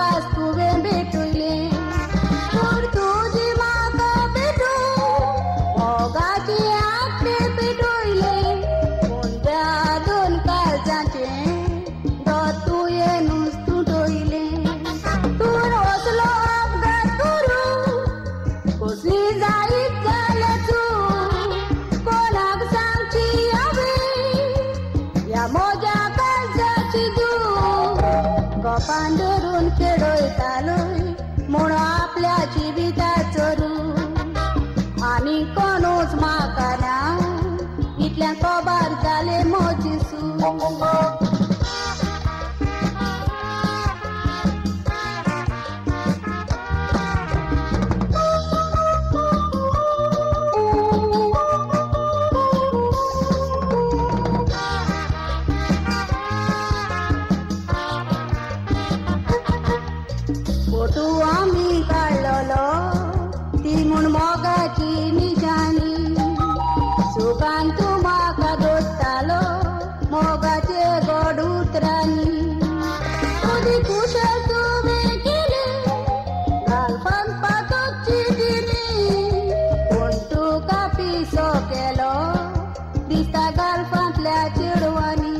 वास तुवे भेटुले तोर तुझी माका भेटू मोगाची आपले भेटुले कोणत्या दोन काळजाचे दो तू ये नुसतू डोईले तूर ओसलो अपघात करू कसली जायत जाल्या तू कोणाक सांगची हवी या मोज्या काळजाची तू गोपान धरून खेळयतालोय म्हूण आपल्या जिविताचो चोरू आनी कोणूच म्हाका ना इतल्या कोबार जाले मोजी सू फोटू आम्ही काढलो ती म्हूण मोगाची निशाणी सुखान तू म्हाका दोत्तालो मोगाचे गोड उतरांनी तुजी कुशल तुवें केली घालपाक पातोची दिली पूण तुका पिसो केलो दिसता घालपांतल्या चेडवांनी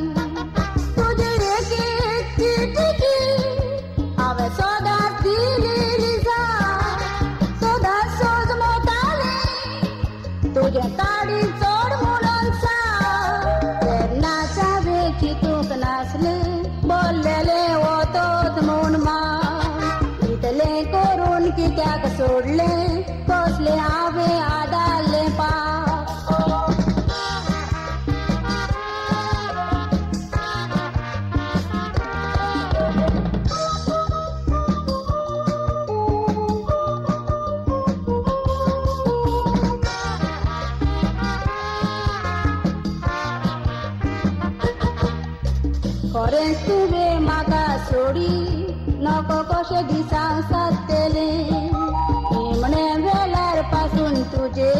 तुजे रेखेक चिटिकी हांवें सदांच दिलेली जा सदांच सोज मोताले तुजे ताडी चोड म्हणून सा तेन्नाच्या वेची तूक नासले बोल्लेले वतोच म्हूण मार इतले करून कित्याक सोडले कसले हांवें आदारले पाप खरेंच तुवें म्हाका सोडी नको कशे दिसांक सारतेले निमणे वेळार पासून तुजे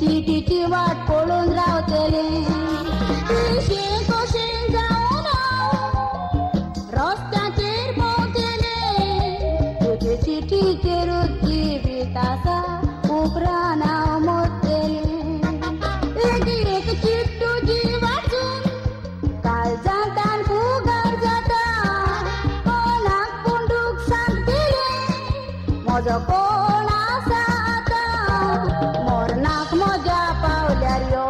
चिटीची वाट पळोवन रावतले पिशें कशें जावन रस्त्याचेर भोंवतले तुजे चिटीचेरूच जिवीत आसा उपरांत हांव मरतलें एक चीट तुजी वाचून काळजांत म्हजो कोण आसा आतां मरणाक म्हज्या पावल्यार यो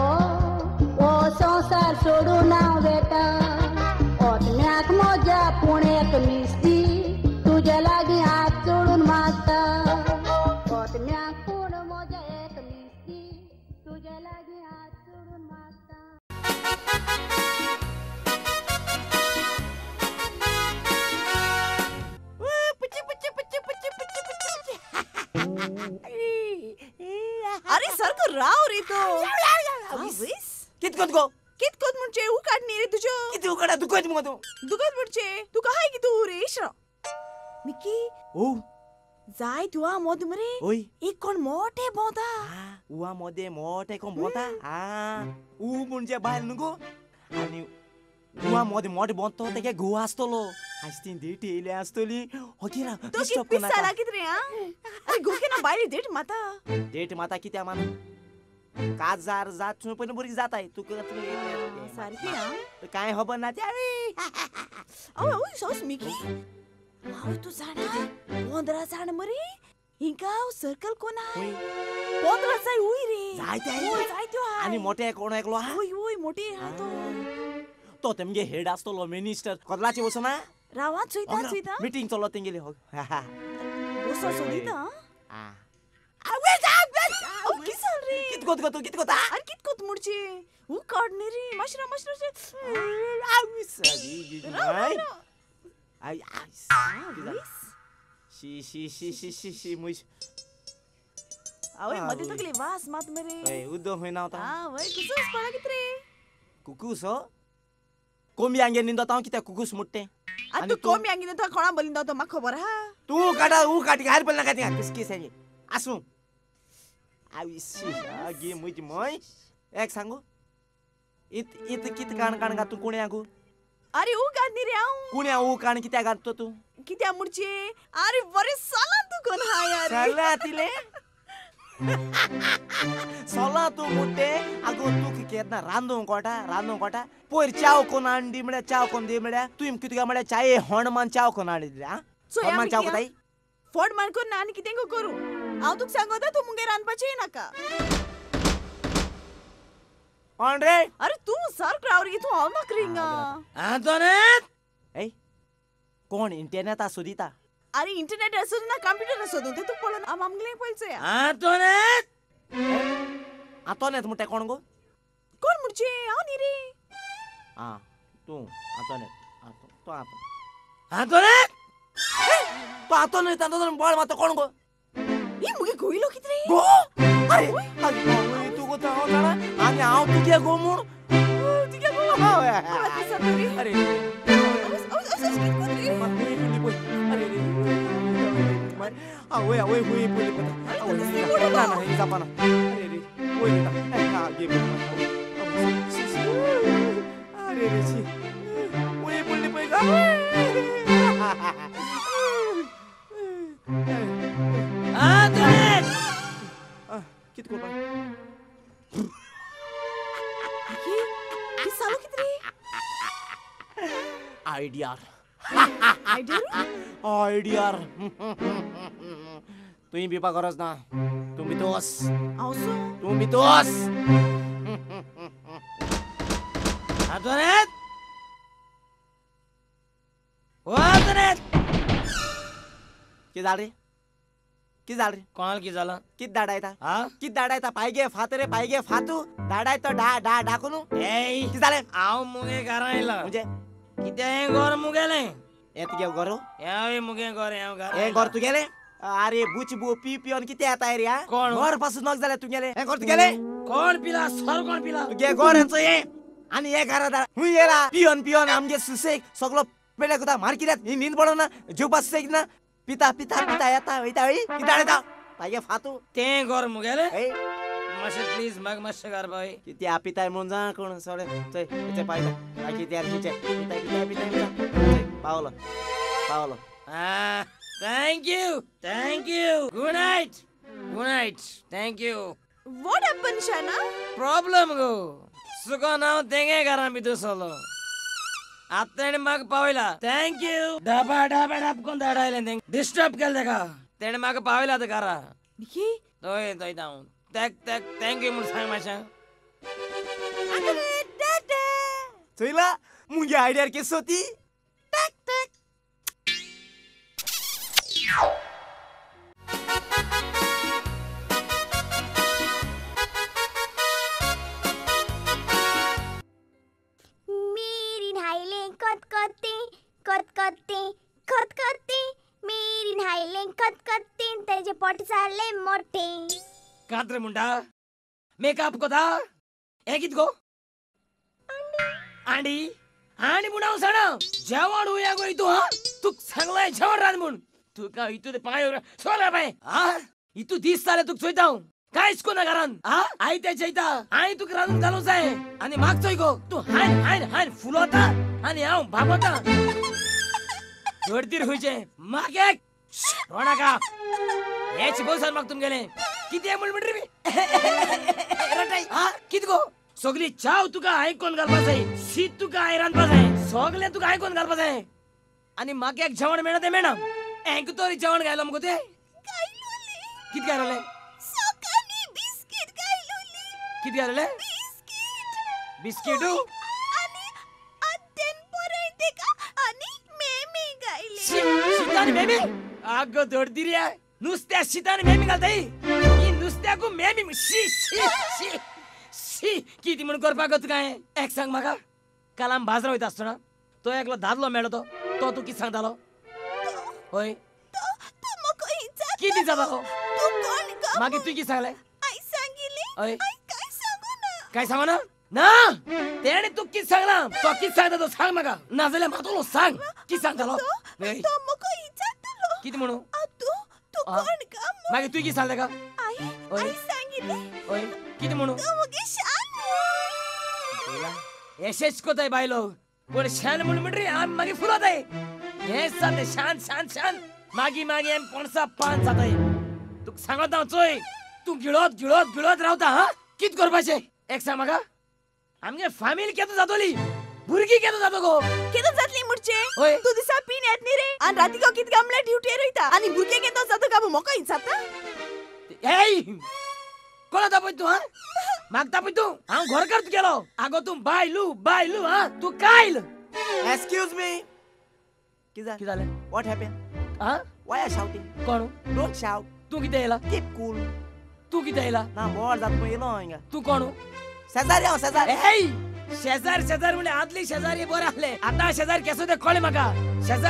हो संवसार सोडून हांव वेता ओतम्याक म्हज्या पुणेक मिस्ती तुजे लागीं हात जोडून मागता ओतम्याक पूण म्हज्या एक मिस्ती तुजे लागीं हात जोडून मागता अरे सारखं राव रे तो कितकोत गो कितकोत म्हणजे ऊ काढणी रे तुझ्यो किती उकडा दुखत मग तू दुकान म्हणजे तुका हाय की तू रे इश्र मिकी ओ जाय तुआ मोद मरे ओय एक कोण मोठे बोंता उवा मध्ये मोठे कोण बोंता ऊ म्हणजे बायल नुगो आणि उवा मध्ये मोठे बोंतो तेगे घो आसतलो आस्तीन देटी येले आसतली होकीरा तो की पिसाला कित रे अरे गोके ना बायली डेट माता डेट माता कित्या मान काजार जात चुन पण बरी जाताय तू सारखी काय खबर ना त्या ओ सौस मिकी हाव तू जाणा 15 जाण मरे हिंका सर्कल कोणा 15 जाय उई रे जाय त्यो आणि मोठे कोण एकलो ओय ओय मोठे हा तो तेमगे हेड आसतलो मिनिस्टर कदलाची वसना रावा चुईता मीटिंग चलो तेंगेली हो ओसो सोदीता किसल रे कितकोत अरे कितकोत मुडचे ऊ काढणे रे मशरा आई शी मुश आवय मध्ये तकले वास मात मरे ए उदो होईना होता वय कुसूस पडा कितरे कुकुस हो कोंबी आंगे निंदा ताव कित्या कुकुस मुट्टे आणि तू कोंबी आंगे तो कोणा बलिंदा तो मा खबर हा तू काढा ऊ काटी घाल पडला का त्या किसकिस आहे आसू आविशी आगे मुज मय एक सांगू इत कित काण का तू कोणी आगू अरे ऊ गाणी रे हांव कुण्या ऊ काण कित्या गातो तू कित्या म्हणचे अरे बरे साला तू कोण हाय यार चला तिले सोला तू मुट्टे अगो तू केतना रांदू कोटा पोर चाव कोण अंडी म्हळ्या चाव कोण दे म्हळ्या तू इम कितगा म्हळ्या चाय हणमान चाव कोण आडी हा हणमान चाव कोताई फोड मानकोन नानी कितें गो करू हांव तुका सांगता तू मुगे रांदपाचें नाका कोण रे अरे तू सारक राव रे तू हांव नाक रिंगा आंतोनेत ए कोण इंटरनेट सोदिता अरे इंटरनेट असो ना कंप्यूटर असो ते तू पळोन आमगले पळचे आंतोनेत मुट्टे कोण गो कोण म्हणचे हांव नी रे हा तू आंतोनेत आंतोनेत तो आंतोनेत बळ मातो कोण गो ई मुगे गोइलो कित रे गो अरे अरे तू गो हांव जाणा आनी हांव तुगे गो म्हूण तुगे गो अरे आवय हुई पडली पडता ना हे जापाना अरे रे ओय बेटा हा गे अरे रे ची ओय पडली पैसा आदरेत कित कोपा की सालो कित रे आयडिया आयडिया तुम्ही बिपा करस ना तुम्ही तोस आउसो तुम्ही तोस आदरेत कि जाल रे कोणाला की झालं कित दाडायता हा कित दाडायता पायगे फातरे पायगे फातू दाडायतो डा डाकुनु ए कि जाले आव मुगे करायला म्हणजे किती आहे गोर मुगेले येत गे गरो यावे मुगे गोर याव घर ए घर तू गेले अरे बुच बु पी पियन किती आता रे हा कोण? घर पासून नक झाले तू गेले ए घर तू गेले कोण पिला सर कोण पिला तू गे घर यांचं ये आणि हे घरा दा हुई येला पियन आमगे सुसेक सगळं पेड्या कुदा मार किऱ्यात ही नींद पडो ना जीव पासेक ना पिता येता वैता वई कि दाडायता पायगे फातू ते गोर मुगेले ए मसे प्लीज मग मसे कर भाई किती आपिताय म्हणून जा कोण सोडे ते पाहिजे बाकी तयार किचे पिताय पावलो ah thank you good night thank you what happen शाना problem go सुको नाव देंगे घरा मी दुसलो आता मग पावला थँक यू डबा कोण दाडायला डिस्टर्ब केलं का तेणे माग पावला तर घरा निकी तोय जाऊन थँक यू म्हणून सांग माशा चला मुंगे आयडिया केस होती मेरी नाइले कत मेरी नाइले कत त्याचे पोट चालले मोठे कात्रे मुंडा मेकअप को था एक गो अंडी मुंडा सण जेवण होया गो इतू हा तू सांगलाय जेवण रान मुन तू का इतू ते पाय सोला पाय हा इतू 30 साले तू सोयता काय इसको ना घरान हा आई ते जैता आई तू रान घालून जाय आणि मागचोय गो तू हाय फुलवता आणि हाव भाबता जोडतीर होईचे मागे रोणा का हेच बोल मग तुम गेले किती आहे म्हणून रे रटाई हा किती गो सगली चाव तुका ऐकून घालपास आहे शीत तुका ऐरान पास आहे सगले तुका ऐकून घालपास आहे आणि मागे एक जेवण मिळत आहे मॅडम एक तरी जेवण घ्यायला मग ते किती घालले सकाळी बिस्किट खायलोली किती घालले बिस्किट आणि अत्यंत पोरायते का आणि मेमी गायले शीतानी मेमी आग दोडती रे नुसत्या शीतानी मेमी घालताय ही नुसत्याकू मेमी शी किती म्हणून करपाक काय एक सांग म्हाका काल आम बाजार वयता आसतना तो एकलो दादलो मेळतो तो तू किती सांगतालो होय तो मको हिचा किती जातालो तू कोण ग मागे तू किती सांगले आई सांगिले होय आई काय सांगू ना काय सांगू ना ना तेणे तू किती सांगला तो किती सांगता तो सांग म्हाका ना जाल्यार मातलो सांग किती सांगतालो होय तो मको हिचा तलो किती म्हणू तू हा. कोण ग मागे तू किती सांगले का आई होय. आई सांगिले होय किती म्हणू तू मगे शान यशेच कोताय बायलो पण शान म्हणून म्हणरी आम मागे फुलत आहे हे साधे शान शान शान मागी मागे आम पणसा पान जात आहे तू सांगत ना चोय तू गिळत रावता हा कित करपाचे एक सांग म्हाका आमगे फॅमिली केदो जातोली भुरगी केदो जातो गो केदो जातली मुडचे होय. तू दिसा पिन येत नी रे आणि राती को कित गामला ड्युटी रोयता आणि भुरगे केदो जातो का मोका इचाता ए कोला दापय तू हा माग दापय तू हांव घर करत गेलो आगो तू बायलू हा तू कायल एक्सक्यूज मी किती झालं व्हाट हॅपेंड हा व्हाय आर शाउटिंग कोण डोंट शाउट तू किती येला कीप कूल तू किती येला ना मोर जात पय येलो हिंगा तू कोण शेजारी हांव शेजारी ए शेजार म्हणजे आदली शेजारी बरे आले आता शेजार केसो ते कळे म्हाका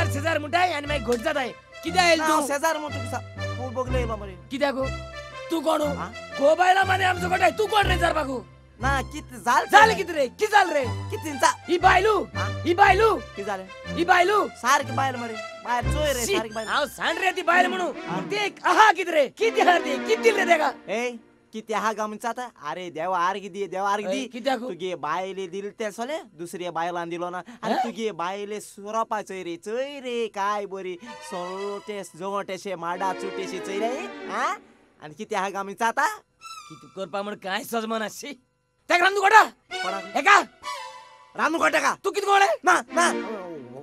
शेजार म्हणटाय आणि मागीर घोट जाताय किती येल हांव तू शेजार म्हणून तुका फूल बगले येलो मरे कित्याक तू कोण हा? गोबायला माने आमचो गोटाय तू कोण रे बागू ना कित जाल झालं किती रे किती झालं रे कितींचा ही बायलू हा? ही बायलू किती झाले ही बायलू सारखी बायल मरे बाहेर चोय रे शी, सारखी बायल हांव सांड रे ती बायल म्हणून ते आहा किती रे किती हार दे किती दिल रे तेका ए किती हा गमचा आता अरे देवा आर्गी दी देवा आर्गी दी कित्याक तुगे बायले दिल ते सोले दुसऱ्या बायलान दिलो ना आणि हा? तुगे बायले सुरपा चोय रे काय बरी सोटे जोटेशे माडा चुटेशे चोय रे हा आणि किती हा गमचा आता किती करपा म्हण काय सजमान आशी त्या रांदू गोटा हे का रानू कटे का तू किती गोळे ना ना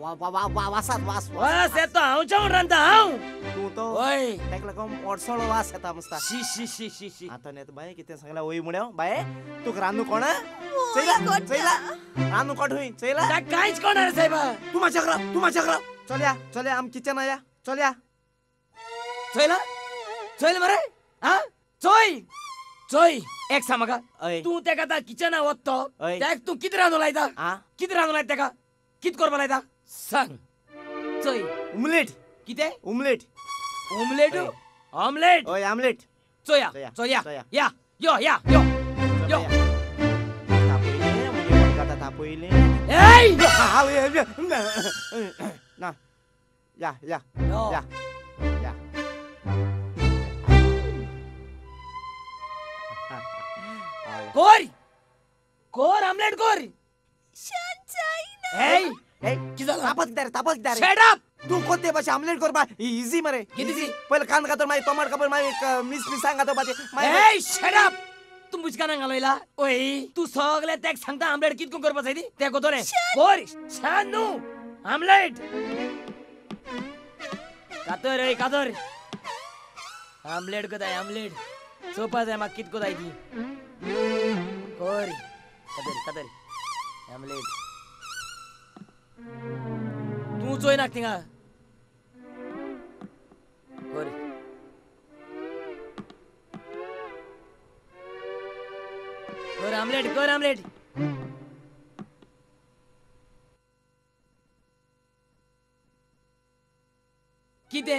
वासात वास वास येतो हांव जेवण रांदता हांव तू तो ओय तेका लागून ओडसळ वास येता मस्त शी आता नेत बाय किती सांगला ओय मुड्या बाय तू रानू कोण चैला रानू कट होई चैला काय काहीच कोणार रे साहेबा तू माझ्या चल्या आम किचन या चल्या चोयला मरे हा चोय एक सांग म्हाका अय तू तेका आतां किचना वत्तो अय. त्याक तू किती रांदू लायता आ किती रांदू लायता तेका कित करपा लायता सांग चोय उमलेट किते उमलेट ऑमलेट अय. ऑमलेट ओय आमलेट चोया चोया, चोया चोया. या यो तापयले म्हणजे मग तापयले एय ना या यो. या कोर ऑमलेट कोर एय किती झालं तापत किती शट अप तू कोणते भाषे आमलेट कर बा इझी मरे किती पहिले कांदा खातो माई टोमाट कापून माई मिस सांगा बाते एय शट अप तू मुजका ना घालयला ओय तू सगळे त्याक सांगता आमलेट कितको करपास ती ते कोतो रे कोर छान नु आमलेट कातर आमलेट कोताय आमलेट सोपा जाय माग कितको जाय ती कोर कातर आमलेट तू चोय नाक थिंगा कर आमलेट किती